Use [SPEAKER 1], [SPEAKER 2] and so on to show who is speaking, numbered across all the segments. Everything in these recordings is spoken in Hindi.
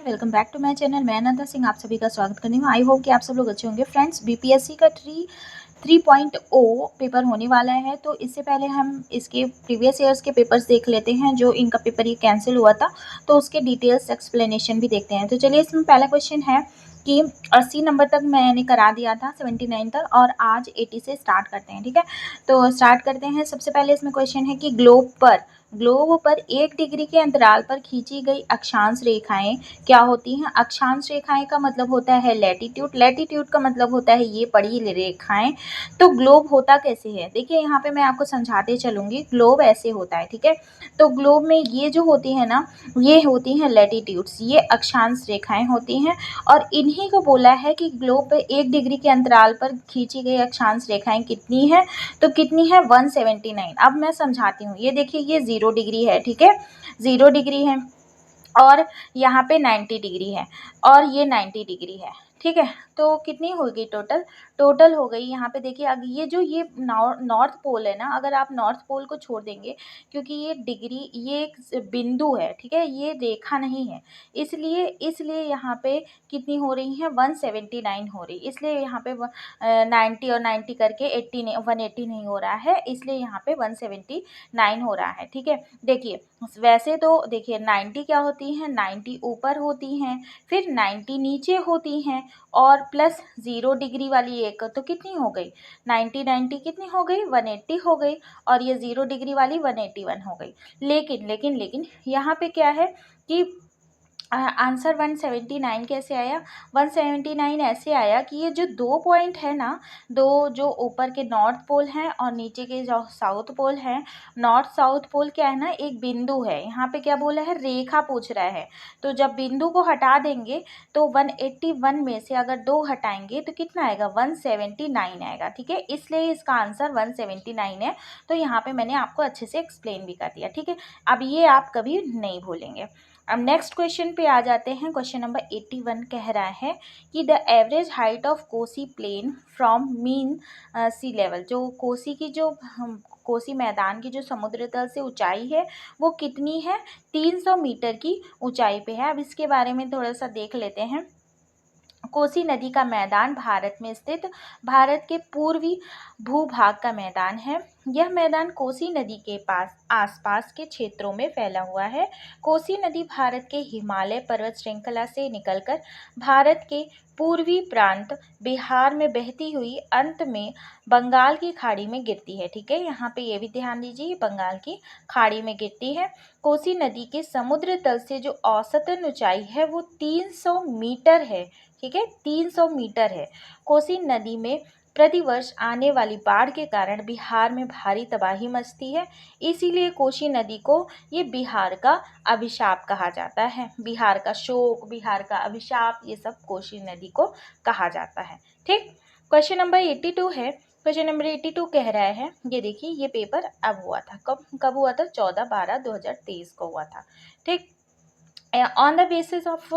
[SPEAKER 1] Welcome back to my channel. मैं अनंता सिंह आप सभी का स्वागत करती हूँ। आई होप कि आप सब लोग अच्छे होंगे। फ्रेंड्स, बीपीएससी का 3.0 पेपर होने वाला है, तो इससे पहले हम इसके प्रीवियस ईयर्स के पेपर्स देख लेते हैं। जो इनका पेपर ये कैंसिल हुआ था, तो उसके डिटेल्स एक्सप्लेनेशन भी देखते हैं। तो चलिए, इसमें पहला क्वेश्चन है कि 80 नंबर तक मैंने करा दिया था, 79 तक, और आज 80 से स्टार्ट करते हैं। ठीक है, तो स्टार्ट करते हैं। सबसे पहले इसमें क्वेश्चन है कि ग्लोब पर 1 डिग्री के अंतराल पर खींची गई अक्षांश रेखाएं क्या होती हैं। अक्षांश रेखाएं का मतलब होता है लैटिट्यूड, लैटिट्यूड का मतलब होता है ये पड़ी रेखाएं। तो ग्लोब होता कैसे है, देखिए यहाँ पे मैं आपको समझाते चलूंगी। ग्लोब ऐसे होता है, ठीक है। तो ग्लोब में ये जो होती है ना, ये होती हैं लैटिट्यूड्स, ये अक्षांश रेखाएं होती हैं। और इन्हीं को बोला है कि ग्लोब पे 1 डिग्री के अंतराल पर खींची गई अक्षांश रेखाएं कितनी है, तो कितनी है 179। अब मैं समझाती हूँ। ये देखिए, ये 0 डिग्री है, ठीक है, 0 डिग्री है, और यहाँ पे 90 डिग्री है, और ये 90 डिग्री है, ठीक है। तो कितनी होगी टोटल हो गई यहाँ पे। देखिए, अब ये नॉर्थ पोल है ना, अगर आप नॉर्थ पोल को छोड़ देंगे, क्योंकि ये डिग्री, ये एक बिंदु है, ठीक है, ये रेखा नहीं है, इसलिए यहाँ पे कितनी हो रही है 179 हो रही, इसलिए यहाँ पे 90 और 90 करके 180 नहीं हो रहा है, इसलिए यहाँ पे 179 हो रहा है, ठीक है। देखिए, वैसे तो देखिए 90 क्या होती है, 90 ऊपर होती हैं, फिर 90 नीचे होती हैं, और प्लस 0 डिग्री वाली एक, तो कितनी हो गई 90 कितनी हो गई 180 हो गई, और ये 0 डिग्री वाली 181 हो गई। लेकिन यहाँ पे क्या है कि आंसर 179 कैसे आया। 179 ऐसे आया कि ये जो 2 पॉइंट है ना, दो जो ऊपर के नॉर्थ पोल हैं और नीचे के जो साउथ पोल हैं, नॉर्थ साउथ पोल क्या है ना, एक बिंदु है। यहाँ पे क्या बोला है, रेखा पूछ रहा है। तो जब बिंदु को हटा देंगे तो 181 में से अगर 2 हटाएंगे तो कितना आएगा 179 आएगा, ठीक है। इसलिए इसका आंसर 179 है। तो यहाँ पे मैंने आपको अच्छे से एक्सप्लेन भी कर दिया, ठीक है। अब ये आप कभी नहीं भूलेंगे। अब नेक्स्ट क्वेश्चन पे आ जाते हैं। क्वेश्चन नंबर 81 कह रहा है कि the average height of Kosi plain from mean sea level, जो कोसी की जो कोसी मैदान की जो समुद्र तल से ऊंचाई है वो कितनी है, 300 मीटर की ऊंचाई पे है। अब इसके बारे में थोड़ा सा देख लेते हैं। कोसी नदी का मैदान भारत में स्थित भारत के पूर्वी भूभाग का मैदान है। यह मैदान कोसी नदी के पास आसपास के क्षेत्रों में फैला हुआ है। कोसी नदी भारत के हिमालय पर्वत श्रृंखला से निकलकर भारत के पूर्वी प्रांत बिहार में बहती हुई अंत में बंगाल की खाड़ी में गिरती है, ठीक है। यहाँ पे ये भी ध्यान दीजिए, बंगाल की खाड़ी में गिरती है। कोसी नदी के समुद्र तल से जो औसतन ऊंचाई है वो 300 मीटर है, ठीक है, 300 मीटर है। कोसी नदी में प्रतिवर्ष आने वाली बाढ़ के कारण बिहार में भारी तबाही मचती है। इसीलिए कोसी नदी को ये बिहार का अभिशाप कहा जाता है। बिहार का शोक, बिहार का अभिशाप, ये सब कोसी नदी को कहा जाता है, ठीक। क्वेश्चन नंबर 82 है। क्वेश्चन नंबर 82 कह रहा है, ये देखिए, ये पेपर अब हुआ था, कब हुआ था, 14/12/2023 को हुआ था, ठीक। On the basis of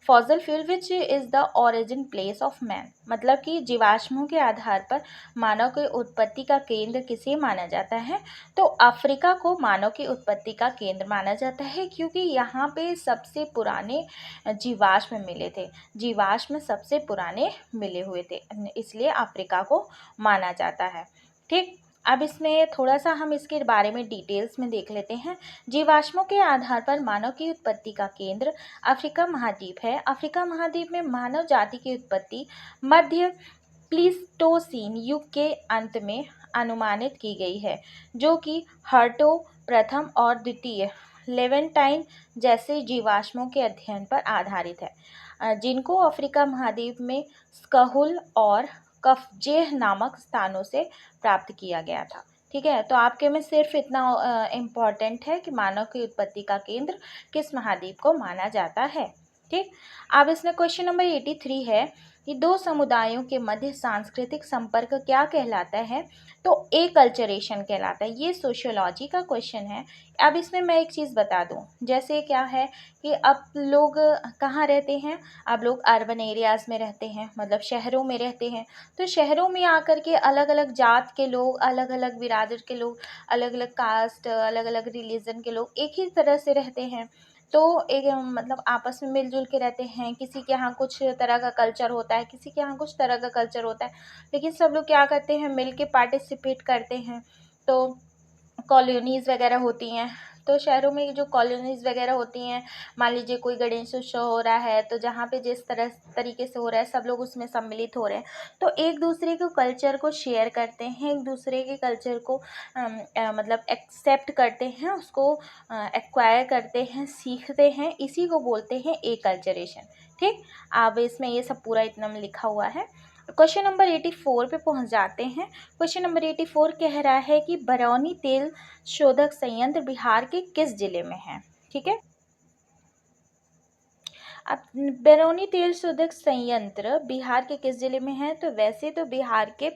[SPEAKER 1] fossil fuel which is the origin place of man, मतलब कि जीवाश्मों के आधार पर मानव की उत्पत्ति का केंद्र किसे माना जाता है, तो अफ्रीका को मानव की उत्पत्ति का केंद्र माना जाता है, क्योंकि यहाँ पे सबसे पुराने जीवाश्म मिले थे, जीवाश्म सबसे पुराने मिले हुए थे, इसलिए अफ्रीका को माना जाता है, ठीक। अब इसमें थोड़ा सा हम इसके बारे में डिटेल्स में देख लेते हैं। जीवाश्मों के आधार पर मानव की उत्पत्ति का केंद्र अफ्रीका महाद्वीप है। अफ्रीका महाद्वीप में मानव जाति की उत्पत्ति मध्य प्लीस्टोसीन युग के अंत में अनुमानित की गई है, जो कि हर्टो प्रथम और द्वितीय लेवेंटाइन जैसे जीवाश्मों के अध्ययन पर आधारित है, जिनको अफ्रीका महाद्वीप में स्कहुल और कफजेह नामक स्थानों से प्राप्त किया गया था, ठीक है। तो आपके में सिर्फ इतना इम्पॉर्टेंट है कि मानव की उत्पत्ति का केंद्र किस महाद्वीप को माना जाता है, ठीक। अब इसमें क्वेश्चन नंबर 83 है कि दो समुदायों के मध्य सांस्कृतिक संपर्क क्या कहलाता है, तो एकल्चरेशन कहलाता है। ये सोशियोलॉजी का क्वेश्चन है। अब इसमें मैं एक चीज़ बता दूं, जैसे क्या है कि अब लोग कहाँ रहते हैं, अब लोग अर्बन एरियाज़ में रहते हैं, मतलब शहरों में रहते हैं। तो शहरों में आकर के अलग अलग जात के लोग, अलग अलग बिरादर के लोग, अलग अलग कास्ट, अलग अलग रिलीजन के लोग एक ही तरह से रहते हैं। तो एक मतलब आपस में मिलजुल के रहते हैं। किसी के यहाँ कुछ तरह का कल्चर होता है, किसी के यहाँ कुछ तरह का कल्चर होता है, लेकिन सब लोग क्या करते हैं, मिल के पार्टिसिपेट करते हैं। तो कॉलोनीज़ वगैरह होती हैं, तो शहरों में जो कॉलोनीज़ वगैरह होती हैं, मान लीजिए कोई गणेश उत्सव हो रहा है, तो जहाँ पे जिस तरीके से हो रहा है, सब लोग उसमें सम्मिलित हो रहे हैं, तो एक दूसरे के कल्चर को शेयर करते हैं, एक दूसरे के कल्चर को मतलब एक्सेप्ट करते हैं, उसको एक्वायर करते हैं, सीखते हैं, इसी को बोलते हैं ए कल्चरेशन। ठीक, अब इसमें ये सब पूरा इतना में लिखा हुआ है। क्वेश्चन नंबर 84 पे पहुंच जाते हैं। क्वेश्चन नंबर 84 कह रहा है कि बरौनी तेल शोधक संयंत्र बिहार के किस जिले में है। ठीक है, अब बरौनी तेल शोधक संयंत्र बिहार के किस जिले में है, तो वैसे तो बिहार के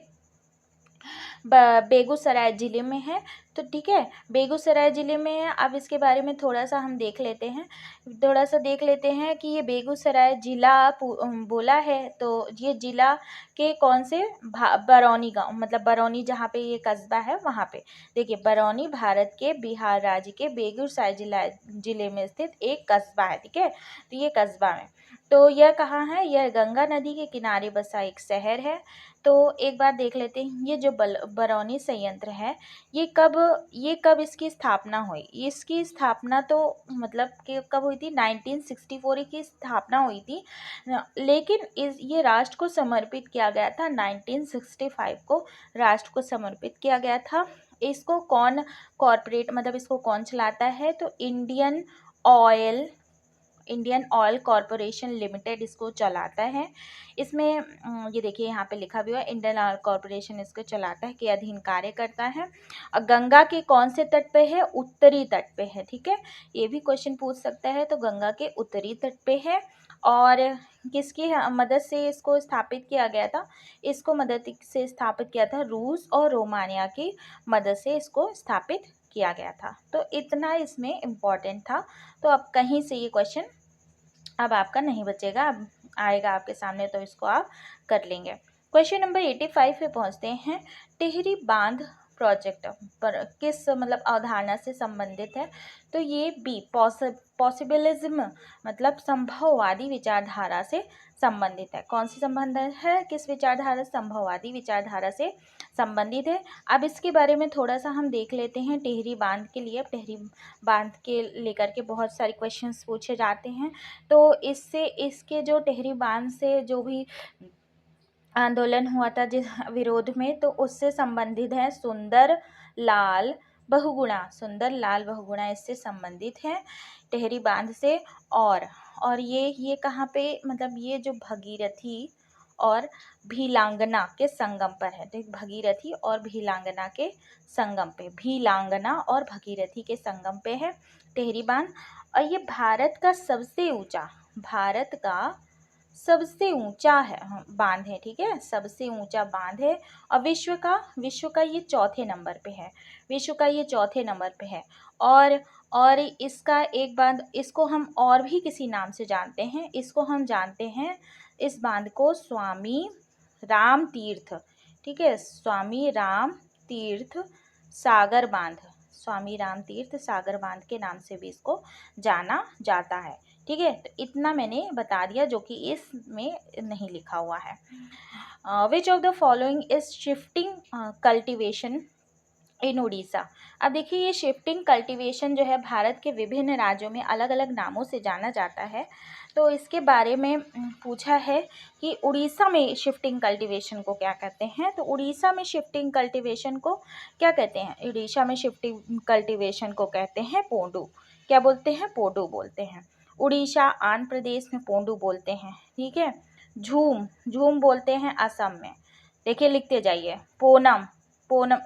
[SPEAKER 1] बेगूसराय ज़िले में है। तो ठीक है, बेगूसराय ज़िले में है। अब इसके बारे में थोड़ा सा हम देख लेते हैं, कि ये बेगूसराय ज़िला बोला है, तो ये ज़िला के कौन से बरौनी गांव, मतलब बरौनी जहाँ पे ये कस्बा है वहाँ पे। देखिए, बरौनी भारत के बिहार राज्य के बेगूसराय ज़िले में स्थित एक कस्बा है। ठीक है, तो ये कस्बा में, तो यह कहाँ है, यह गंगा नदी के किनारे बसा एक शहर है। तो एक बार देख लेते हैं, ये जो बरौनी संयंत्र है, ये कब इसकी स्थापना हुई। इसकी स्थापना तो मतलब कि कब हुई थी, 1964 की स्थापना हुई थी, लेकिन ये राष्ट्र को समर्पित किया गया था 1965 को, राष्ट्र को समर्पित किया गया था। इसको कौन कॉरपोरेट, मतलब इसको कौन चलाता है, तो इंडियन ऑयल कॉरपोरेशन लिमिटेड इसको चलाता है। इसमें ये देखिए यहाँ पे लिखा भी हुआ है, इंडियन ऑयल कॉरपोरेशन इसको चलाता है, के अधीन कार्य करता है। और गंगा के कौन से तट पे है, उत्तरी तट पे है। ठीक है, ये भी क्वेश्चन पूछ सकता है, तो गंगा के उत्तरी तट पे है। और किसकी मदद से इसको स्थापित किया गया था, इसको मदद से स्थापित किया था रूस और रोमानिया की मदद से इसको स्थापित किया गया था। तो इतना इसमें इम्पोर्टेंट था। तो अब कहीं से ये क्वेश्चन अब आपका नहीं बचेगा, अब आएगा आपके सामने, तो इसको आप कर लेंगे। क्वेश्चन नंबर 85 पे पहुंचते हैं। टिहरी बांध प्रोजेक्ट पर किस मतलब अवधारणा से संबंधित है, तो ये बी पॉसिबिलिज्म मतलब संभववादी विचारधारा से संबंधित है। कौन सी संबंध है, किस विचारधारा, संभववादी विचारधारा से संबंधित है। अब इसके बारे में थोड़ा सा हम देख लेते हैं। टिहरी बांध के लिए, टिहरी बांध के लेकर के बहुत सारे क्वेश्चंस पूछे जाते हैं। तो इसके जो टिहरी बांध से जो भी आंदोलन हुआ था जिस विरोध में, तो उससे संबंधित है सुंदर लाल बहुगुणा इससे संबंधित है, टिहरी बांध से। और ये कहाँ पे, मतलब ये जो भगीरथी और भीलांगना के संगम पर है। तो भगीरथी और भीलांगना के संगम पे, भीलांगना और भगीरथी के संगम पे है टिहरी बांध। और ये भारत का सबसे ऊंचा है बांध है। ठीक है, सबसे ऊंचा बांध है। और विश्व का ये चौथे नंबर पे है। और इसका एक बांध, इसको हम और भी किसी नाम से जानते हैं, इस बांध को स्वामी राम तीर्थ, ठीक है, स्वामी राम तीर्थ सागर बांध के नाम से भी इसको जाना जाता है। ठीक है, तो इतना मैंने बता दिया जो कि इसमें नहीं लिखा हुआ है। Which of the following is shifting cultivation in Orissa. अब देखिए, ये शिफ्टिंग कल्टीवेशन जो है भारत के विभिन्न राज्यों में अलग अलग नामों से जाना जाता है। तो इसके बारे में पूछा है कि उड़ीसा में शिफ्टिंग कल्टीवेशन को क्या कहते हैं, तो उड़ीसा में शिफ्टिंग कल्टीवेशन को क्या कहते हैं, उड़ीसा में शिफ्टिंग कल्टीवेशन को कहते हैं पोंडू। क्या बोलते हैं, पोंडू बोलते हैं। उड़ीसा आंध्र प्रदेश में पोंडू बोलते हैं। ठीक है, झूम बोलते हैं असम में। देखिए, लिखते जाइए, पूनम,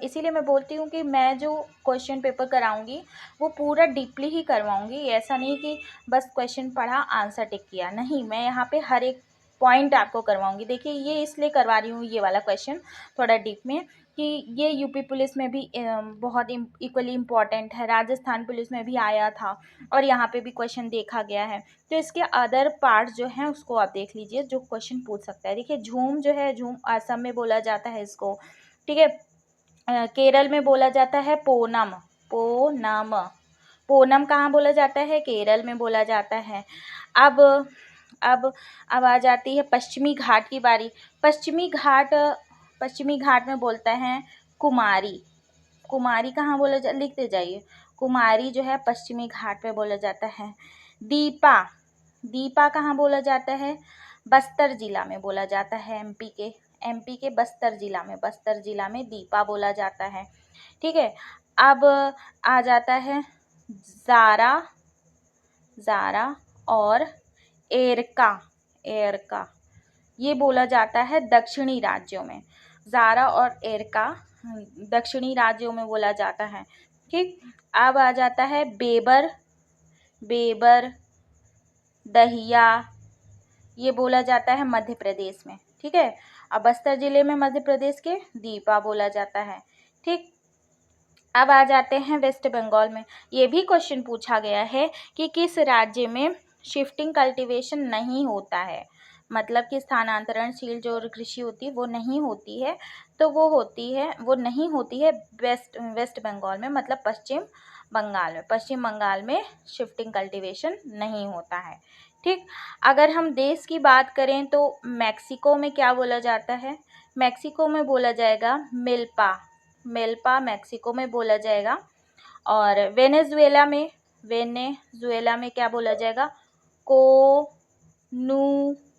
[SPEAKER 1] इसीलिए मैं बोलती हूँ कि मैं जो क्वेश्चन पेपर कराऊंगी वो पूरा डीपली ही करवाऊंगी। ऐसा नहीं कि बस क्वेश्चन पढ़ा आंसर टिक किया, नहीं, मैं यहाँ पे हर एक पॉइंट आपको करवाऊंगी। देखिए, ये इसलिए करवा रही हूँ ये वाला क्वेश्चन थोड़ा डीप में, कि ये यूपी पुलिस में भी बहुत इक्वली इम्पॉर्टेंट है, राजस्थान पुलिस में भी आया था, और यहाँ पे भी क्वेश्चन देखा गया है। तो इसके अदर पार्ट जो हैं उसको आप देख लीजिए, जो क्वेश्चन पूछ सकता है। देखिए, झूम जो है, झूम असम में बोला जाता है इसको। ठीक है, केरल में बोला जाता है पूनम, पूनम कहाँ बोला जाता है? केरल में बोला जाता है। अब अब अब आ जाती है पश्चिमी घाट की बारी। पश्चिमी घाट में बोलता है कुमारी। कुमारी कहाँ बोला जा, लिखते जाइए। कुमारी जो है पश्चिमी घाट पे बोला जाता है। दीपा, दीपा कहाँ बोला जाता है? बस्तर जिला में बोला जाता है। एमपी के बस्तर जिला में दीपा बोला जाता है। ठीक है। अब आ जाता है ज़ारा, ज़ारा और एरका ये बोला जाता है दक्षिणी राज्यों में। ज़ारा और एरका दक्षिणी राज्यों में बोला जाता है। ठीक। अब आ जाता है बेबर, दहिया, ये बोला जाता है मध्य प्रदेश में। ठीक है। अब बस्तर जिले में मध्य प्रदेश के दीपा बोला जाता है। ठीक। अब आ जाते हैं वेस्ट बंगाल में। ये भी क्वेश्चन पूछा गया है कि किस राज्य में शिफ्टिंग कल्टीवेशन नहीं होता है, मतलब कि स्थानांतरणशील जो कृषि होती है वो नहीं होती है, तो वो नहीं होती है वेस्ट बंगाल में, मतलब पश्चिम बंगाल में शिफ्टिंग कल्टीवेशन नहीं होता है। ठीक। अगर हम देश की बात करें तो मैक्सिको में क्या बोला जाता है? मैक्सिको में बोला जाएगा मिल्पा मैक्सिको में बोला जाएगा। और वेनेजुएला में क्या बोला जाएगा?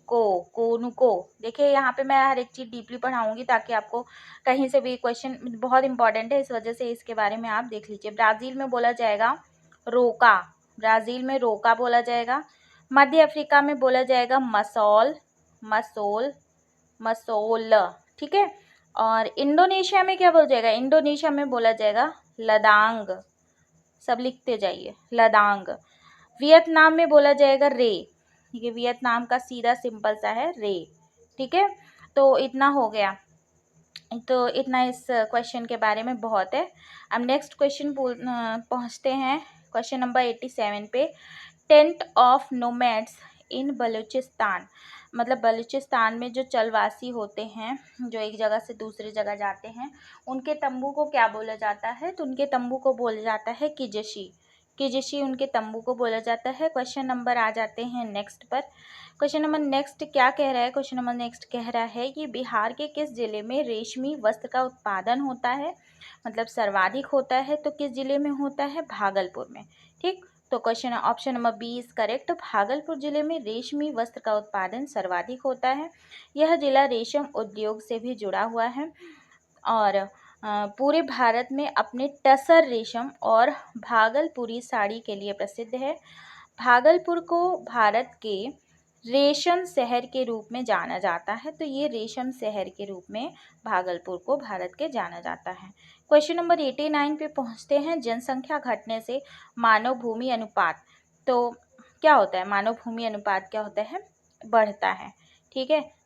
[SPEAKER 1] कोनुको। देखिए यहाँ पे मैं हर एक चीज़ डीपली पढ़ाऊंगी ताकि आपको कहीं से भी क्वेश्चन बहुत इंपॉर्टेंट है, इस वजह से इसके बारे में आप देख लीजिए। ब्राज़ील में बोला जाएगा रोका, ब्राज़ील में रोका बोला जाएगा। मध्य अफ्रीका में बोला जाएगा मसोल। ठीक है। और इंडोनेशिया में क्या बोला जाएगा? इंडोनेशिया में बोला जाएगा लदांग, सब लिखते जाइए, लदांग। वियतनाम में बोला जाएगा रे, ये वियतनाम का सीधा सिंपल सा है रे। ठीक है। तो इतना हो गया, तो इतना इस क्वेश्चन के बारे में बहुत है। अब नेक्स्ट क्वेश्चन पहुँचते हैं, क्वेश्चन नंबर 87 पे। टेंट ऑफ नोमैड्स इन बलूचिस्तान, मतलब बलूचिस्तान में जो चलवासी होते हैं, जो एक जगह से दूसरी जगह जाते हैं, उनके तंबू को क्या बोला जाता है? तो उनके तंबू को बोला जाता है किजशी उनके तंबू को बोला जाता है। क्वेश्चन नंबर आ जाते हैं नेक्स्ट पर। क्वेश्चन नंबर नेक्स्ट क्या कह रहा है? क्वेश्चन नंबर नेक्स्ट कह रहा है कि बिहार के किस जिले में रेशमी वस्त्र का उत्पादन होता है, मतलब सर्वाधिक होता है, तो किस जिले में होता है? भागलपुर में। ठीक। तो question option number B is correct. Bhagalpur जिले में रेशमी वस्त्र का उत्पादन सर्वाधिक होता है। यह जिला रेशम उद्योग से भी जुड़ा हुआ है और पूरे भारत में अपने टसर रेशम और भागलपुरी साड़ी के लिए प्रसिद्ध है। भागलपुर को भारत के रेशम शहर के रूप में जाना जाता है, तो ये रेशम शहर के रूप में भागलपुर को भारत के जाना जाता है। क्वेश्चन नंबर 89 पे पहुंचते हैं। जनसंख्या घटने से मानव भूमि अनुपात, तो क्या होता है? मानव भूमि अनुपात क्या होता है? बढ़ता है। ठीक है।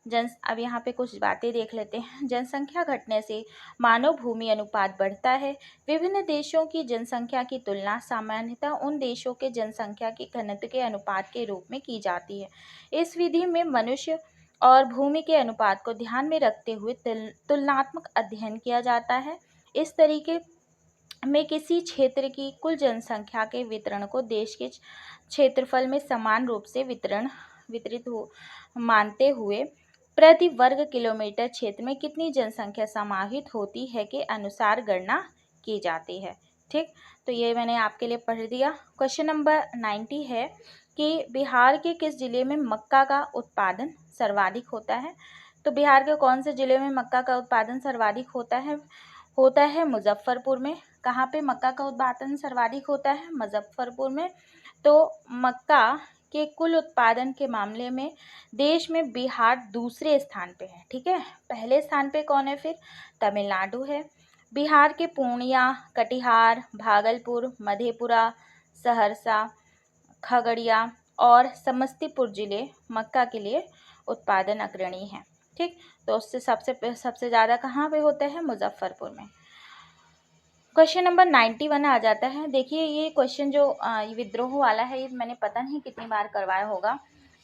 [SPEAKER 1] अब यहाँ पे कुछ बातें देख लेते हैं। जनसंख्या घटने से मानव भूमि अनुपात बढ़ता है। विभिन्न देशों की जनसंख्या की तुलना सामान्यतः उन देशों के जनसंख्या के घनत्व के अनुपात के रूप में की जाती है। इस विधि में मनुष्य और भूमि के अनुपात को ध्यान में रखते हुए तुलनात्मक अध्ययन किया जाता है। इस तरीके में किसी क्षेत्र की कुल जनसंख्या के वितरण को देश के क्षेत्रफल में समान रूप से वितरित मानते हुए प्रति वर्ग किलोमीटर क्षेत्र में कितनी जनसंख्या समाहित होती है के अनुसार गणना की जाती है। ठीक। तो ये मैंने आपके लिए पढ़ दिया। क्वेश्चन नंबर 90 है कि बिहार के किस जिले में मक्का का उत्पादन सर्वाधिक होता है? तो बिहार के कौन से जिले में मक्का का उत्पादन सर्वाधिक होता है? मुजफ्फरपुर में। कहाँ पे मक्का का उत्पादन सर्वाधिक होता है? मुजफ्फरपुर में। तो मक्का के कुल उत्पादन के मामले में देश में बिहार दूसरे स्थान पे है। ठीक है। पहले स्थान पे कौन है फिर? तमिलनाडु है। बिहार के पूर्णिया, कटिहार, भागलपुर, मधेपुरा, सहरसा, खगड़िया और समस्तीपुर जिले मक्का के लिए उत्पादन अग्रणी हैं। ठीक। तो उससे सबसे ज़्यादा कहाँ पे होता है? मुजफ्फरपुर में। क्वेश्चन नंबर 91 आ जाता है। देखिए ये क्वेश्चन जो विद्रोह वाला है, ये मैंने पता नहीं कितनी बार करवाया होगा।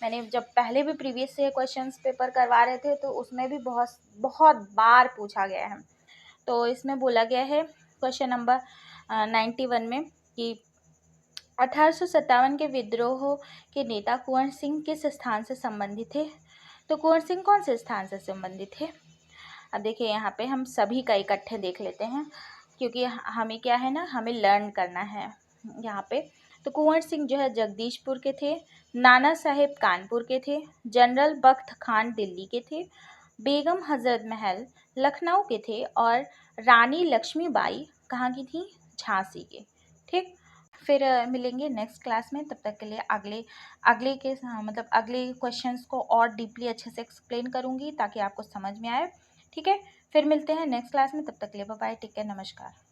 [SPEAKER 1] मैंने जब पहले भी प्रीवियस से क्वेश्चंस पेपर करवा रहे थे तो उसमें भी बहुत बार पूछा गया है। तो इसमें बोला गया है क्वेश्चन नंबर 91 में कि 1857 के विद्रोह के नेता कुंवर सिंह किस स्थान से संबंधित थे? तो कुंवर सिंह कौन से स्थान से संबंधित थे? अब देखिए यहाँ पे हम सभी का इकट्ठे देख लेते हैं, क्योंकि हमें क्या है ना, हमें लर्न करना है यहाँ पे। तो कुंवर सिंह जो है जगदीशपुर के थे, नाना साहेब कानपुर के थे, जनरल बख्त खान दिल्ली के थे, बेगम हजरत महल लखनऊ के थे, और रानी लक्ष्मीबाई कहाँ की थी? झांसी के। ठीक, फिर मिलेंगे नेक्स्ट क्लास में। तब तक के लिए अगले अगले के मतलब अगले क्वेश्चंस को और डीपली अच्छे से एक्सप्लेन करूँगी ताकि आपको समझ में आए। ठीक है, फिर मिलते हैं नेक्स्ट क्लास में। तब तक के लिए बाय बाय, टेक केयर, नमस्कार।